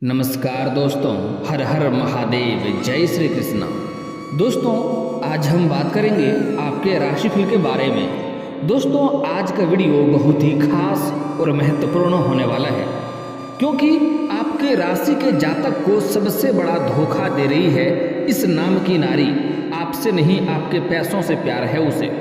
नमस्कार दोस्तों, हर हर महादेव, जय श्री कृष्णा। दोस्तों, आज हम बात करेंगे आपके राशिफल के बारे में। दोस्तों, आज का वीडियो बहुत ही खास और महत्वपूर्ण होने वाला है, क्योंकि आपके राशि के जातक को सबसे बड़ा धोखा दे रही है इस नाम की नारी। आपसे नहीं, आपके पैसों से प्यार है उसे।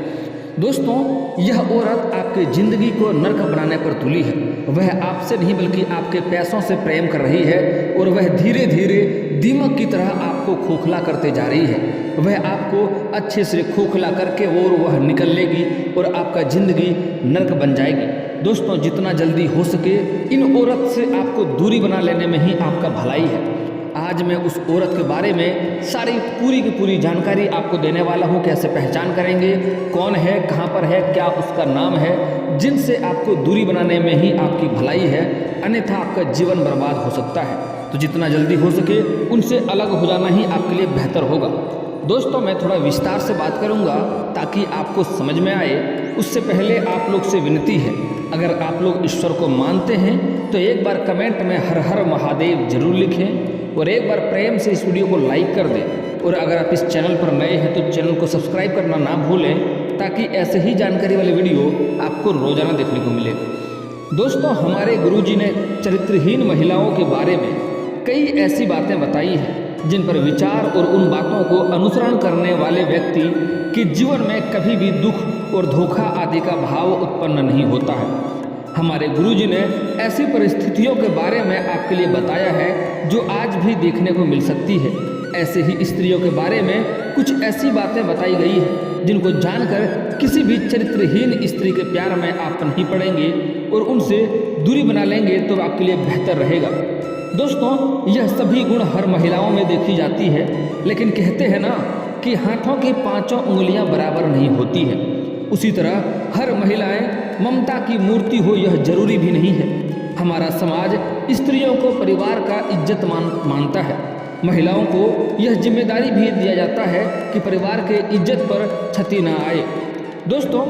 दोस्तों, यह औरत आपकी जिंदगी को नर्क बनाने पर तुली है। वह आपसे नहीं बल्कि आपके पैसों से प्रेम कर रही है और वह धीरे धीरे दीमक की तरह आपको खोखला करते जा रही है। वह आपको अच्छे से खोखला करके और वह निकल लेगी और आपका जिंदगी नर्क बन जाएगी। दोस्तों, जितना जल्दी हो सके इन औरत से आपको दूरी बना लेने में ही आपका भलाई है। आज मैं उस औरत के बारे में सारी पूरी की पूरी जानकारी आपको देने वाला हूँ। कैसे पहचान करेंगे, कौन है, कहाँ पर है, क्या उसका नाम है, जिनसे आपको दूरी बनाने में ही आपकी भलाई है, अन्यथा आपका जीवन बर्बाद हो सकता है। तो जितना जल्दी हो सके उनसे अलग हो जाना ही आपके लिए बेहतर होगा। दोस्तों, मैं थोड़ा विस्तार से बात करूँगा ताकि आपको समझ में आए। उससे पहले आप लोग से विनती है, अगर आप लोग ईश्वर को मानते हैं तो एक बार कमेंट में हर हर महादेव जरूर लिखें और एक बार प्रेम से इस वीडियो को लाइक कर दें। और अगर आप इस चैनल पर नए हैं तो चैनल को सब्सक्राइब करना ना भूलें, ताकि ऐसे ही जानकारी वाले वीडियो आपको रोजाना देखने को मिले। दोस्तों, हमारे गुरुजी ने चरित्रहीन महिलाओं के बारे में कई ऐसी बातें बताई हैं जिन पर विचार और उन बातों को अनुसरण करने वाले व्यक्ति के जीवन में कभी भी दुख और धोखा आदि का भाव उत्पन्न नहीं होता है। हमारे गुरुजी ने ऐसी परिस्थितियों के बारे में आपके लिए बताया है जो आज भी देखने को मिल सकती है। ऐसे ही स्त्रियों के बारे में कुछ ऐसी बातें बताई गई हैं जिनको जानकर किसी भी चरित्रहीन स्त्री के प्यार में आप नहीं पड़ेंगे और उनसे दूरी बना लेंगे तो आपके लिए बेहतर रहेगा। दोस्तों, यह सभी गुण हर महिलाओं में देखी जाती है, लेकिन कहते हैं ना कि हाथों की पांचों उंगलियां बराबर नहीं होती है। उसी तरह हर महिलाएं ममता की मूर्ति हो यह जरूरी भी नहीं है। हमारा समाज स्त्रियों को परिवार का इज्जत मानता है। महिलाओं को यह जिम्मेदारी भी दिया जाता है कि परिवार के इज्जत पर क्षति न आए। दोस्तों,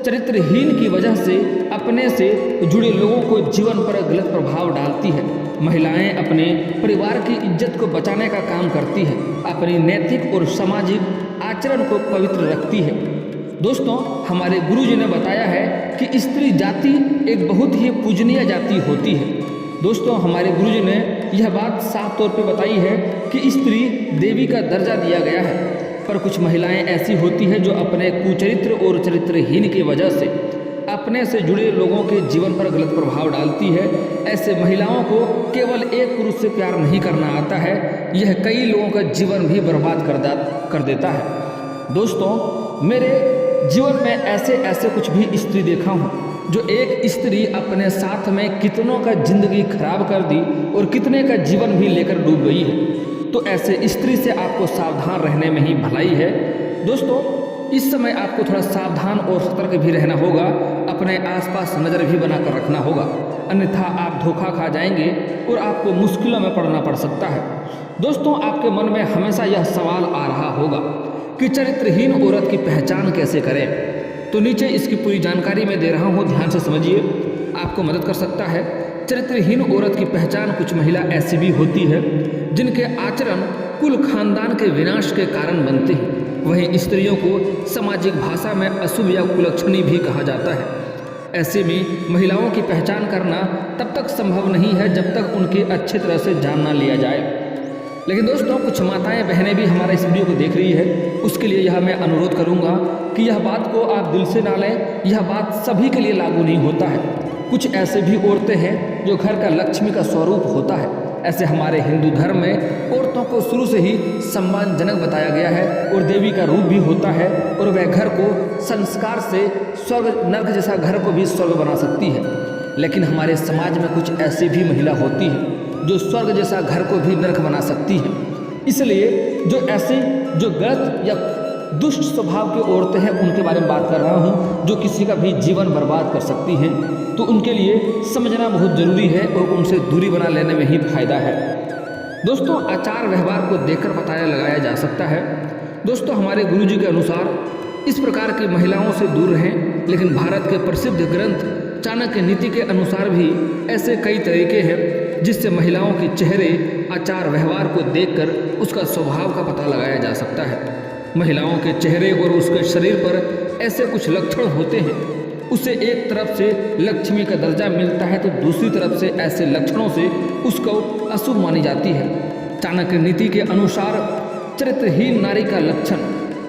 चरित्रहीन की वजह से अपने से जुड़े लोगों को जीवन पर गलत प्रभाव डालती है। महिलाएं अपने परिवार की इज्जत को बचाने का काम करती है, अपनी नैतिक और सामाजिक आचरण को पवित्र रखती है। दोस्तों, हमारे गुरुजी ने बताया है कि स्त्री जाति एक बहुत ही पूजनीय जाति होती है। दोस्तों, हमारे गुरुजी ने यह बात साफ तौर पे बताई है कि स्त्री देवी का दर्जा दिया गया है, पर कुछ महिलाएं ऐसी होती है जो अपने कुचरित्र और चरित्रहीन की वजह से अपने से जुड़े लोगों के जीवन पर गलत प्रभाव डालती है। ऐसे महिलाओं को केवल एक पुरुष से प्यार नहीं करना आता है, यह कई लोगों का जीवन भी बर्बाद कर देता है। दोस्तों, मेरे जीवन में ऐसे कुछ भी स्त्री देखा हूँ जो एक स्त्री अपने साथ में कितनों का जिंदगी खराब कर दी और कितने का जीवन भी लेकर डूब गई है। तो ऐसे स्त्री से आपको सावधान रहने में ही भलाई है। दोस्तों, इस समय आपको थोड़ा सावधान और सतर्क भी रहना होगा, अपने आसपास नज़र भी बनाकर रखना होगा, अन्यथा आप धोखा खा जाएंगे और आपको मुश्किलों में पड़ना पड़ सकता है। दोस्तों, आपके मन में हमेशा यह सवाल आ रहा होगा कि चरित्रहीन औरत की पहचान कैसे करें। तो नीचे इसकी पूरी जानकारी मैं दे रहा हूँ, ध्यान से समझिए, आपको मदद कर सकता है। चरित्रहीन औरत की पहचान कुछ महिला ऐसी भी होती है जिनके आचरण कुल खानदान के विनाश के कारण बनते हैं। वहीं स्त्रियों को सामाजिक भाषा में अशुभ या कुलक्षणी भी कहा जाता है। ऐसे में महिलाओं की पहचान करना तब तक संभव नहीं है जब तक उनकी अच्छी तरह से जान ना लिया जाए। लेकिन दोस्तों, कुछ माताएं बहनें भी हमारे इस वीडियो को देख रही है, उसके लिए यह मैं अनुरोध करूंगा कि यह बात को आप दिल से ना लें। यह बात सभी के लिए लागू नहीं होता है। कुछ ऐसे भी औरतें हैं जो घर का लक्ष्मी का स्वरूप होता है। ऐसे हमारे हिंदू धर्म में औरतों को शुरू से ही सम्मानजनक बताया गया है और देवी का रूप भी होता है, और वह घर को संस्कार से स्वर्ग नर्क जैसा घर को भी स्वर्ग बना सकती है। लेकिन हमारे समाज में कुछ ऐसी भी महिला होती है जो स्वर्ग जैसा घर को भी नर्क बना सकती है। इसलिए जो गलत या दुष्ट स्वभाव की औरतें हैं उनके बारे में बात कर रहा हूँ, जो किसी का भी जीवन बर्बाद कर सकती हैं। तो उनके लिए समझना बहुत ज़रूरी है और उनसे दूरी बना लेने में ही फायदा है। दोस्तों, आचार व्यवहार को देखकर पता लगाया जा सकता है। दोस्तों, हमारे गुरुजी के अनुसार इस प्रकार की महिलाओं से दूर रहें, लेकिन भारत के प्रसिद्ध ग्रंथ चाणक्य नीति के अनुसार भी ऐसे कई तरीके हैं जिससे महिलाओं के चेहरे, आचार व्यवहार को देखकर उसका स्वभाव का पता लगाया जा सकता है। महिलाओं के चेहरे और उसके शरीर पर ऐसे कुछ लक्षण होते हैं, उसे एक तरफ से लक्ष्मी का दर्जा मिलता है तो दूसरी तरफ से ऐसे लक्षणों से उसको अशुभ मानी जाती है। चाणक्य नीति के अनुसार चरित्रहीन नारी का लक्षण,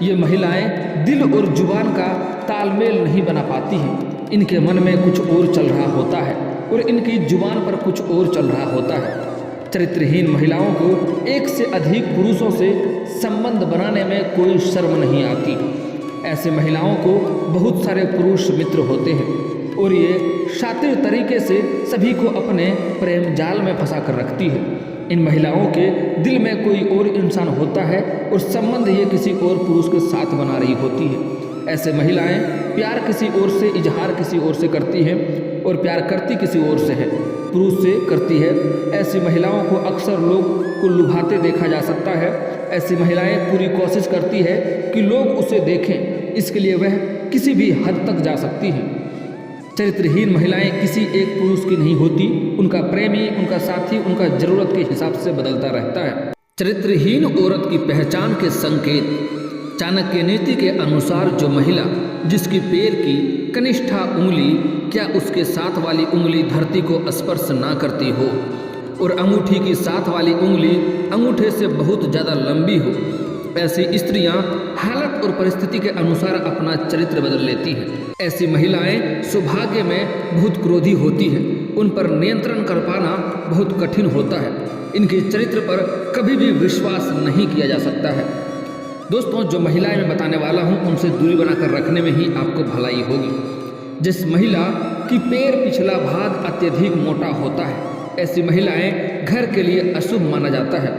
ये महिलाएं दिल और जुबान का तालमेल नहीं बना पाती हैं। इनके मन में कुछ और चल रहा होता है और इनकी जुबान पर कुछ और चल रहा होता है। चरित्रहीन महिलाओं को एक से अधिक पुरुषों से संबंध बनाने में कोई शर्म नहीं आती। ऐसे महिलाओं को बहुत सारे पुरुष मित्र होते हैं और ये शातिर तरीके से सभी को अपने प्रेम जाल में फंसा कर रखती है। इन महिलाओं के दिल में कोई और इंसान होता है और संबंध ये किसी और पुरुष के साथ बना रही होती है। ऐसे महिलाएं प्यार किसी और से, इजहार किसी और से करती हैं और प्यार करती किसी और से है, पुरुष से करती है। ऐसी महिलाओं को अक्सर लोग को लुभाते देखा जा सकता है। ऐसी महिलाएं पूरी कोशिश करती है कि लोग उसे देखें, इसके लिए वह किसी भी हद तक जा सकती हैं। चरित्रहीन महिलाएं किसी एक पुरुष की नहीं होती, उनका प्रेमी, उनका साथी उनका जरूरत के हिसाब से बदलता रहता है। चरित्रहीन औरत की पहचान के संकेत, चाणक्य नीति के अनुसार जो महिला जिसकी पैर की कनिष्ठा उंगली क्या उसके साथ वाली उंगली धरती को स्पर्श ना करती हो और अंगूठी की साथ वाली उंगली अंगूठे से बहुत ज़्यादा लंबी हो, ऐसी स्त्रियां हालत और परिस्थिति के अनुसार अपना चरित्र बदल लेती हैं। ऐसी महिलाएं सौभाग्य में बहुत क्रोधी होती हैं, उन पर नियंत्रण कर पाना बहुत कठिन होता है। इनके चरित्र पर कभी भी विश्वास नहीं किया जा सकता है। दोस्तों, जो महिलाएं मैं बताने वाला हूं उनसे दूरी बनाकर रखने में ही आपको भलाई होगी। जिस महिला की पैर पिछला भाग अत्यधिक मोटा होता है, ऐसी महिलाएं घर के लिए अशुभ माना जाता है।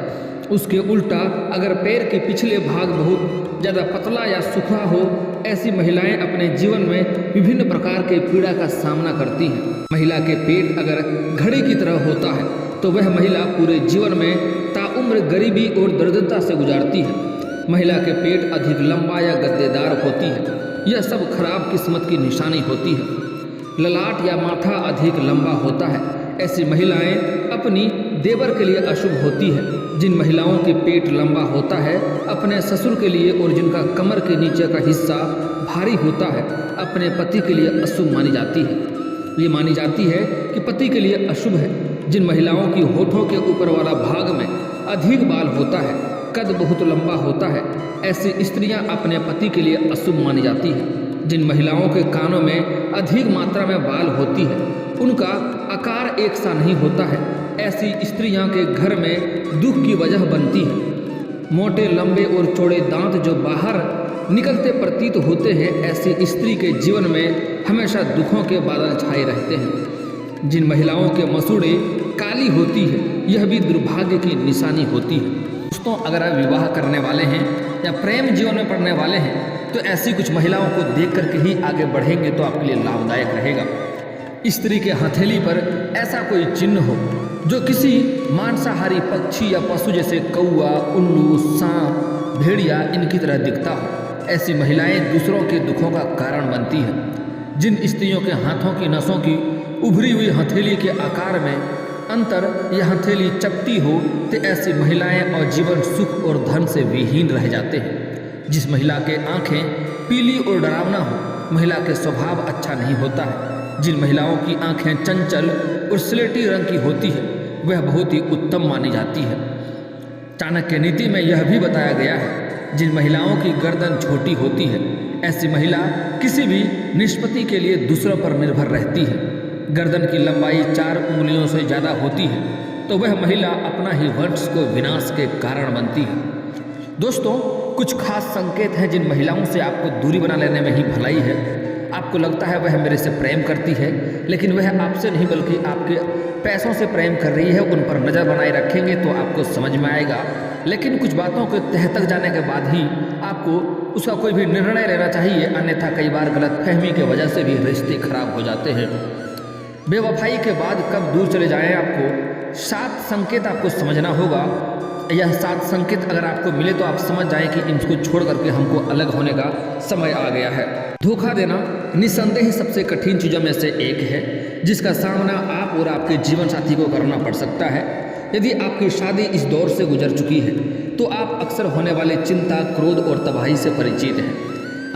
उसके उल्टा अगर पैर के पिछले भाग बहुत ज़्यादा पतला या सूखा हो, ऐसी महिलाएं अपने जीवन में विभिन्न प्रकार के पीड़ा का सामना करती हैं। महिला के पेट अगर घड़ी की तरह होता है तो वह महिला पूरे जीवन में ताउम्र गरीबी और दरिद्रता से गुजारती है। महिला के पेट अधिक लंबा या गद्देदार होती है, यह सब खराब किस्मत की निशानी होती है। ललाट या माथा अधिक लंबा होता है, ऐसी महिलाएं अपनी देवर के लिए अशुभ होती है। जिन महिलाओं के पेट लंबा होता है अपने ससुर के लिए और जिनका कमर के नीचे का हिस्सा भारी होता है अपने पति के लिए अशुभ मानी जाती है। ये मानी जाती है कि पति के लिए अशुभ है। जिन महिलाओं की होठों के ऊपर वाला भाग में अधिक बाल होता है, कद बहुत लंबा होता है, ऐसी स्त्रियां अपने पति के लिए अशुभ मानी जाती है। जिन महिलाओं के कानों में अधिक मात्रा में बाल होती है, उनका आकार एक सा नहीं होता है, ऐसी स्त्रियां के घर में दुख की वजह बनती है। मोटे, लंबे और चौड़े दांत जो बाहर निकलते प्रतीत होते हैं, ऐसी स्त्री के जीवन में हमेशा दुखों के बादल छाए रहते हैं। जिन महिलाओं के मसूड़े काली होती है, यह भी दुर्भाग्य की निशानी होती है। दोस्तों, अगर आप विवाह करने वाले हैं या प्रेम जीवन में पड़ने वाले हैं तो ऐसी कुछ महिलाओं को देख करके ही आगे बढ़ेंगे तो आपके लिए लाभदायक रहेगा। स्त्री के हथेली पर ऐसा कोई चिन्ह हो जो किसी मांसाहारी पक्षी या पशु जैसे कौआ, उल्लू, सांप, भेड़िया इनकी तरह दिखता हो, ऐसी महिलाएं दूसरों के दुखों का कारण बनती हैं। जिन स्त्रियों के हाथों की नसों की उभरी हुई हथेली के आकार में अंतर या हथेली चपटी हो तो ऐसी महिलाएं और जीवन सुख और धन से विहीन रह जाते हैं। जिस महिला के आंखें पीली और डरावना हो, महिला के स्वभाव अच्छा नहीं होता है। जिन महिलाओं की आंखें चंचल और स्लेटी रंग की होती है, वह बहुत ही उत्तम मानी जाती है। चाणक्य नीति में यह भी बताया गया है, जिन महिलाओं की गर्दन छोटी होती है, ऐसी महिला किसी भी निष्पत्ति के लिए दूसरों पर निर्भर रहती है। गर्दन की लंबाई 4 उंगलियों से ज़्यादा होती है तो वह महिला अपना ही वंश को विनाश के कारण बनती है। दोस्तों, कुछ खास संकेत हैं जिन महिलाओं से आपको दूरी बना लेने में ही भलाई है। आपको लगता है वह मेरे से प्रेम करती है, लेकिन वह आपसे नहीं बल्कि आपके पैसों से प्रेम कर रही है। उन पर नज़र बनाए रखेंगे तो आपको समझ में आएगा, लेकिन कुछ बातों के तह तक जाने के बाद ही आपको उसका कोई भी निर्णय लेना चाहिए, अन्यथा कई बार गलतफहमी की वजह से भी रिश्ते खराब हो जाते हैं। बेवफाई के बाद कब दूर चले जाएं, आपको 7 संकेत आपको समझना होगा। यह 7 संकेत अगर आपको मिले तो आप समझ जाएं कि इनको छोड़ करके हमको अलग होने का समय आ गया है। धोखा देना, निस्संदेह सबसे कठिन चीज़ों में से एक है जिसका सामना आप और आपके जीवन साथी को करना पड़ सकता है। यदि आपकी शादी इस दौर से गुजर चुकी है तो आप अक्सर होने वाले चिंता, क्रोध और तबाही से परिचित हैं।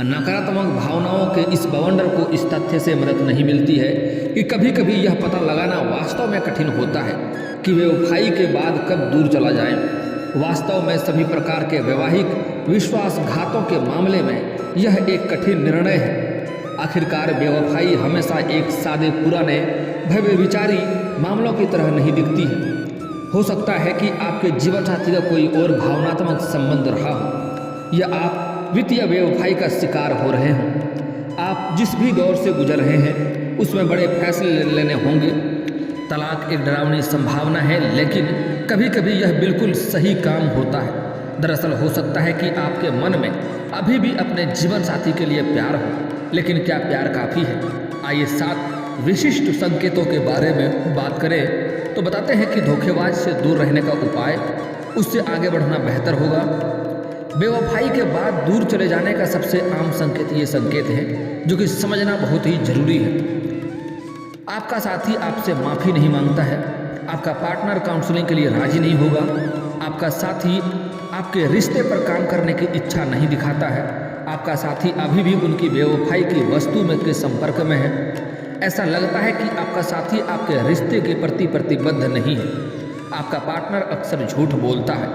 नकारात्मक भावनाओं के इस बवंडर को इस तथ्य से मदद नहीं मिलती है कि कभी कभी यह पता लगाना वास्तव में कठिन होता है कि बेवफाई के बाद कब दूर चला जाए। वास्तव में सभी प्रकार के वैवाहिक विश्वासघातों के मामले में यह एक कठिन निर्णय है। आखिरकार बेवफाई हमेशा एक सादे पुराने भव्य विचारी मामलों की तरह नहीं दिखती है। हो सकता है कि आपके जीवन साथी का कोई और भावनात्मक संबंध रहा हो या आप वित्तीय बेवफाई का शिकार हो रहे हों। आप जिस भी दौर से गुजर रहे हैं उसमें बड़े फैसले लेने होंगे। तलाक एक डरावनी संभावना है, लेकिन कभी कभी यह बिल्कुल सही काम होता है। दरअसल हो सकता है कि आपके मन में अभी भी अपने जीवन साथी के लिए प्यार हो, लेकिन क्या प्यार काफ़ी है? आइए 7 विशिष्ट संकेतों के बारे में बात करें तो बताते हैं कि धोखेबाज से दूर रहने का उपाय, उससे आगे बढ़ना बेहतर होगा। बेवफाई के बाद दूर चले जाने का सबसे आम संकेत ये संकेत है जो कि समझना बहुत ही जरूरी है। आपका साथी आपसे माफ़ी नहीं मांगता है, आपका पार्टनर काउंसलिंग के लिए राजी नहीं होगा, आपका साथी आपके रिश्ते पर काम करने की इच्छा नहीं दिखाता है, आपका साथी अभी भी उनकी बेवफाई की वस्तु में के संपर्क में है, ऐसा लगता है कि आपका साथी आपके रिश्ते के प्रति प्रतिबद्ध नहीं है, आपका पार्टनर अक्सर झूठ बोलता है,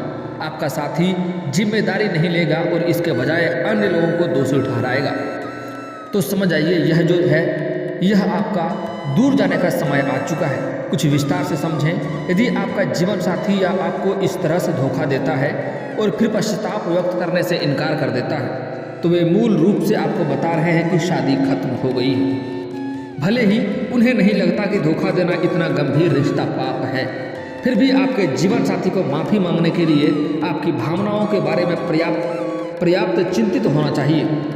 आपका साथी जिम्मेदारी नहीं लेगा और इसके बजाय अन्य लोगों को दोषी ठहराएगा। तो समझ आइए, यह जो है यह आपका दूर जाने का समय आ चुका है। कुछ विस्तार से समझें। यदि आपका जीवन साथी या आपको इस तरह से धोखा देता है और फिर पश्चाताप व्यक्त करने से इनकार कर देता है तो वे मूल रूप से आपको बता रहे हैं कि शादी खत्म हो गई है। भले ही उन्हें नहीं लगता कि धोखा देना इतना गंभीर रिश्ता पाप है, फिर भी आपके जीवन साथी को माफ़ी मांगने के लिए आपकी भावनाओं के बारे में पर्याप्त चिंतित होना चाहिए।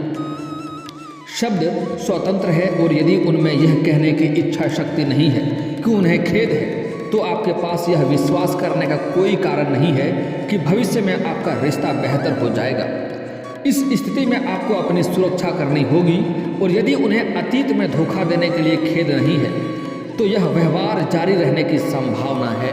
शब्द स्वतंत्र है और यदि उनमें यह कहने की इच्छा शक्ति नहीं है कि उन्हें खेद है तो आपके पास यह विश्वास करने का कोई कारण नहीं है कि भविष्य में आपका रिश्ता बेहतर हो जाएगा। इस स्थिति में आपको अपनी सुरक्षा करनी होगी और यदि उन्हें अतीत में धोखा देने के लिए खेद नहीं है तो यह व्यवहार जारी रहने की संभावना है।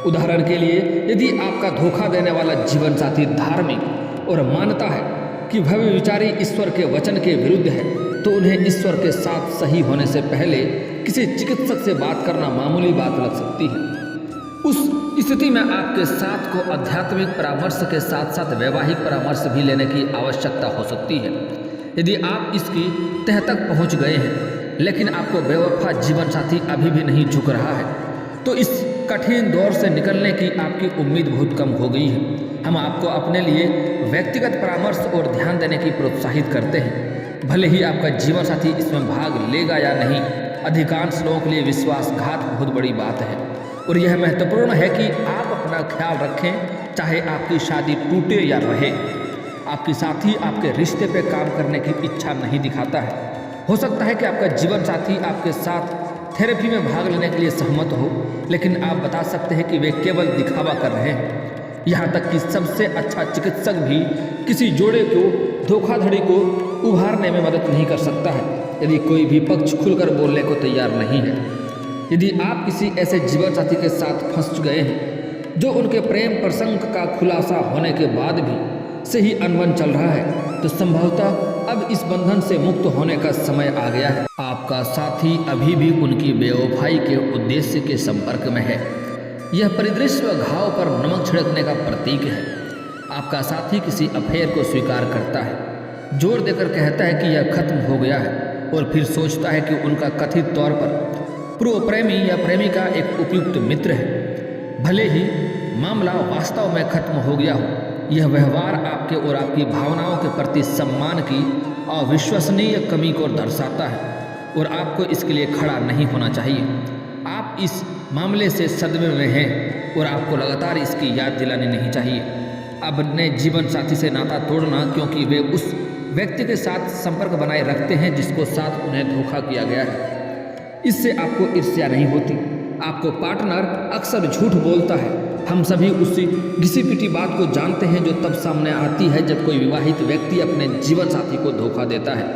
उदाहरण के लिए, यदि आपका धोखा देने वाला जीवन साथी धार्मिक और मानता है कि भव्य विचारी ईश्वर के वचन के विरुद्ध है तो उन्हें ईश्वर के साथ सही होने से पहले किसी चिकित्सक से बात करना मामूली बात लग सकती है। उस स्थिति में आपके साथ को आध्यात्मिक परामर्श के साथ साथ वैवाहिक परामर्श भी लेने की आवश्यकता हो सकती है। यदि आप इसकी तह तक पहुंच गए हैं लेकिन आपको बेवफा जीवन साथी अभी भी नहीं झुक रहा है तो इस कठिन दौर से निकलने की आपकी उम्मीद बहुत कम हो गई है। हम आपको अपने लिए व्यक्तिगत परामर्श और ध्यान देने की प्रोत्साहित करते हैं। भले ही आपका जीवन साथी इसमें भाग लेगा या नहीं, अधिकांश लोगों के लिए विश्वासघात बहुत बड़ी बात है और यह महत्वपूर्ण है कि आप अपना ख्याल रखें, चाहे आपकी शादी टूटे या रहे। आपकी साथी आपके रिश्ते पर काम करने की इच्छा नहीं दिखाता है। हो सकता है कि आपका जीवन साथी आपके साथ थेरेपी में भाग लेने के लिए सहमत हो, लेकिन आप बता सकते हैं कि वे केवल दिखावा कर रहे हैं। यहाँ तक कि सबसे अच्छा चिकित्सक भी किसी जोड़े को धोखाधड़ी को उभारने में मदद नहीं कर सकता है यदि कोई भी पक्ष खुलकर बोलने को तैयार नहीं है। यदि आप किसी ऐसे जीवन साथी के साथ फंस गए हैं जो उनके प्रेम प्रसंग का खुलासा होने के बाद भी सही अनबन चल रहा है तो संभवतः अब इस बंधन से मुक्त होने का समय आ गया है। आपका साथी अभी भी उनकी बेवफाई के उद्देश्य के संपर्क में है। यह परिदृश्य घाव पर नमक छिड़कने का प्रतीक है। आपका साथी किसी अफेयर को स्वीकार करता है, जोर देकर कहता है कि यह खत्म हो गया है और फिर सोचता है कि उनका कथित तौर पर पूर्व प्रेमी या प्रेमिका एक उपयुक्त मित्र है। भले ही मामला वास्तव में खत्म हो गया हो, यह व्यवहार आपके और आपकी भावनाओं के प्रति सम्मान की अविश्वसनीय कमी को दर्शाता है और आपको इसके लिए खड़ा नहीं होना चाहिए। आप इस मामले से सदमे में हैं और आपको लगातार इसकी याद दिलानी नहीं चाहिए। अपने जीवन साथी से नाता तोड़ना क्योंकि वे उस व्यक्ति के साथ संपर्क बनाए रखते हैं जिसको साथ उन्हें धोखा किया गया है, इससे आपको ईर्ष्या नहीं होती। आपको पार्टनर अक्सर झूठ बोलता है। हम सभी उसी घिसी पिटी बात को जानते हैं जो तब सामने आती है जब कोई विवाहित व्यक्ति अपने जीवन साथी को धोखा देता है।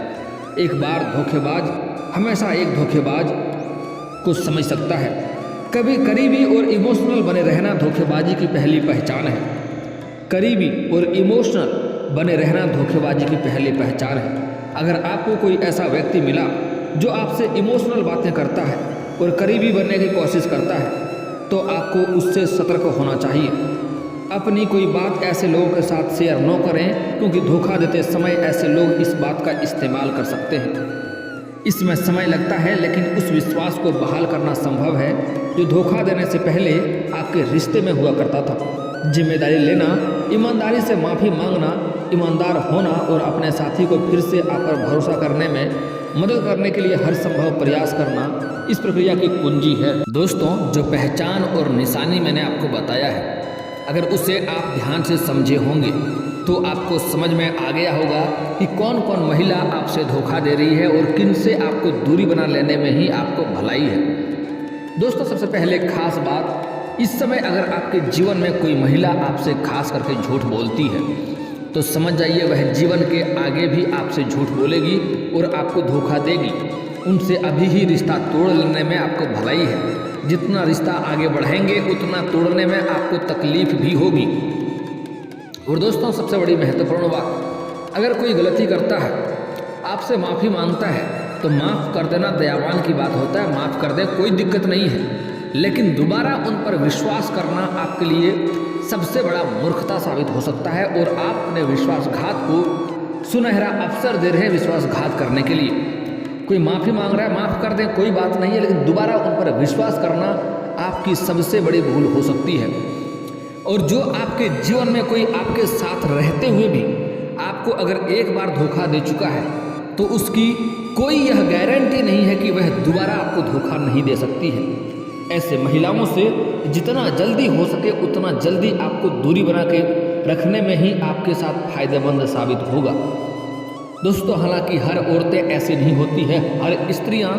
एक बार धोखेबाज हमेशा एक धोखेबाज को समझ सकता है। कभी करीबी और इमोशनल बने रहना धोखेबाजी की पहली पहचान है। करीबी और इमोशनल बने रहना धोखेबाजी की पहली पहचान है। अगर आपको कोई ऐसा व्यक्ति मिला जो आपसे इमोशनल बातें करता है और करीबी बनने की कोशिश करता है, तो आपको उससे सतर्क होना चाहिए। अपनी कोई बात ऐसे लोगों के साथ शेयर न करें, क्योंकि धोखा देते समय ऐसे लोग इस बात का इस्तेमाल कर सकते हैं। इसमें समय लगता है, लेकिन उस विश्वास को बहाल करना संभव है जो धोखा देने से पहले आपके रिश्ते में हुआ करता था। जिम्मेदारी लेना, ईमानदारी से माफ़ी मांगना, ईमानदार होना और अपने साथी को फिर से आप पर भरोसा करने में मदद करने के लिए हर संभव प्रयास करना इस प्रक्रिया की कुंजी है। दोस्तों, जो पहचान और निशानी मैंने आपको बताया है, अगर उसे आप ध्यान से समझे होंगे तो आपको समझ में आ गया होगा कि कौन कौन महिला आपसे धोखा दे रही है और किन से आपको दूरी बना लेने में ही आपको भलाई है। दोस्तों, सबसे पहले खास बात, इस समय अगर आपके जीवन में कोई महिला आपसे खास करके झूठ बोलती है तो समझ जाइए वह जीवन के आगे भी आपसे झूठ बोलेगी और आपको धोखा देगी। उनसे अभी ही रिश्ता तोड़ लेने में आपको भलाई है। जितना रिश्ता आगे बढ़ाएंगे उतना तोड़ने में आपको तकलीफ भी होगी। और दोस्तों, सबसे बड़ी महत्वपूर्ण बात, अगर कोई गलती करता है, आपसे माफ़ी मांगता है, तो माफ़ कर देना दयावान की बात होता है। माफ़ कर दे, कोई दिक्कत नहीं है, लेकिन दोबारा उन पर विश्वास करना आपके लिए सबसे बड़ा मूर्खता साबित हो सकता है और आप अपने विश्वासघात को सुनहरा अवसर दे रहे हैं विश्वासघात करने के लिए। कोई माफ़ी मांग रहा है, माफ़ कर दें, कोई बात नहीं है, लेकिन दोबारा उन पर विश्वास करना आपकी सबसे बड़ी भूल हो सकती है। और जो आपके जीवन में कोई आपके साथ रहते हुए भी आपको अगर एक बार धोखा दे चुका है, तो उसकी कोई यह गारंटी नहीं है कि वह दोबारा आपको धोखा नहीं दे सकती है। ऐसे महिलाओं से जितना जल्दी हो सके उतना जल्दी आपको दूरी बना के रखने में ही आपके साथ फायदेमंद साबित होगा। दोस्तों, हालांकि हर औरतें ऐसी नहीं होती है, हर स्त्रियां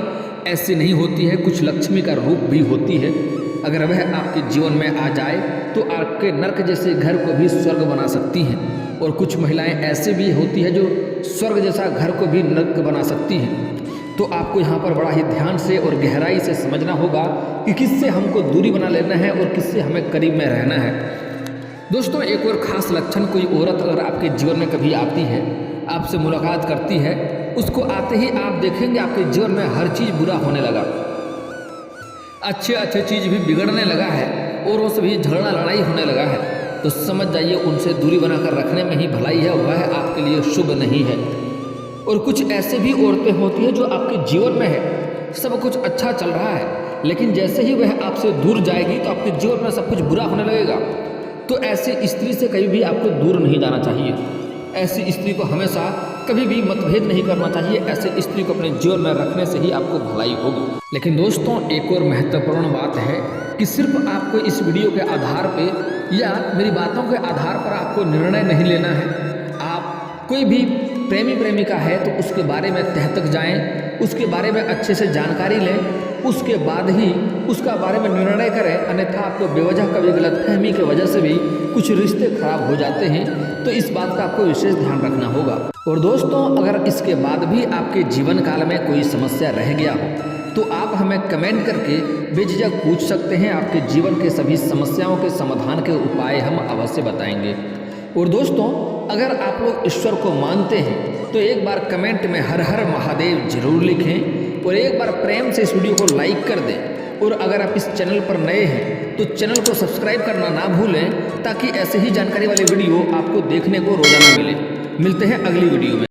ऐसी नहीं होती है, कुछ लक्ष्मी का रूप भी होती है। अगर वह आपके जीवन में आ जाए तो आपके नर्क जैसे घर को भी स्वर्ग बना सकती हैं। और कुछ महिलाएं ऐसे भी होती है जो स्वर्ग जैसा घर को भी नर्क बना सकती हैं। तो आपको यहाँ पर बड़ा ही ध्यान से और गहराई से समझना होगा कि किससे हमको दूरी बना लेना है और किससे हमें करीब में रहना है। दोस्तों, एक और ख़ास लक्षण, कोई औरत अगर आपके जीवन में कभी आती है, आपसे मुलाकात करती है, उसको आते ही आप देखेंगे आपके जीवन में हर चीज़ बुरा होने लगा, अच्छे चीज़ भी बिगड़ने लगा है और उससे भी झगड़ा लड़ाई होने लगा है, तो समझ जाइए उनसे दूरी बनाकर रखने में ही भलाई है, वह आपके लिए शुभ नहीं है। और कुछ ऐसे भी औरतें होती हैं जो आपके जीवन में है, सब कुछ अच्छा चल रहा है, लेकिन जैसे ही वह आपसे दूर जाएगी तो आपके जीवन में सब कुछ बुरा होने लगेगा। तो ऐसी स्त्री से कभी भी आपको दूर नहीं जाना चाहिए। ऐसी स्त्री को हमेशा कभी भी मतभेद नहीं करना चाहिए। ऐसे स्त्री को अपने जीवन में रखने से ही आपको भलाई होगी। लेकिन दोस्तों, एक और महत्वपूर्ण बात है कि सिर्फ आपको इस वीडियो के आधार पे या मेरी बातों के आधार पर आपको निर्णय नहीं लेना है। आप कोई भी प्रेमी प्रेमिका है तो उसके बारे में तह तक जाएं, उसके बारे में अच्छे से जानकारी लें, उसके बाद ही उसका बारे में निर्णय करें। अन्यथा आपको बेवजह कभी गलतफहमी की वजह से भी कुछ रिश्ते खराब हो जाते हैं, तो इस बात का आपको विशेष ध्यान रखना होगा। और दोस्तों, अगर इसके बाद भी आपके जीवन काल में कोई समस्या रह गया हो तो आप हमें कमेंट करके बेझिझक पूछ सकते हैं। आपके जीवन के सभी समस्याओं के समाधान के उपाय हम अवश्य बताएंगे। और दोस्तों, अगर आप लोग ईश्वर को मानते हैं तो एक बार कमेंट में हर हर महादेव जरूर लिखें और एक बार प्रेम से इस वीडियो को लाइक कर दें। और अगर आप इस चैनल पर नए हैं तो चैनल को सब्सक्राइब करना ना भूलें, ताकि ऐसे ही जानकारी वाले वीडियो आपको देखने को रोजाना मिले। मिलते हैं अगली वीडियो में।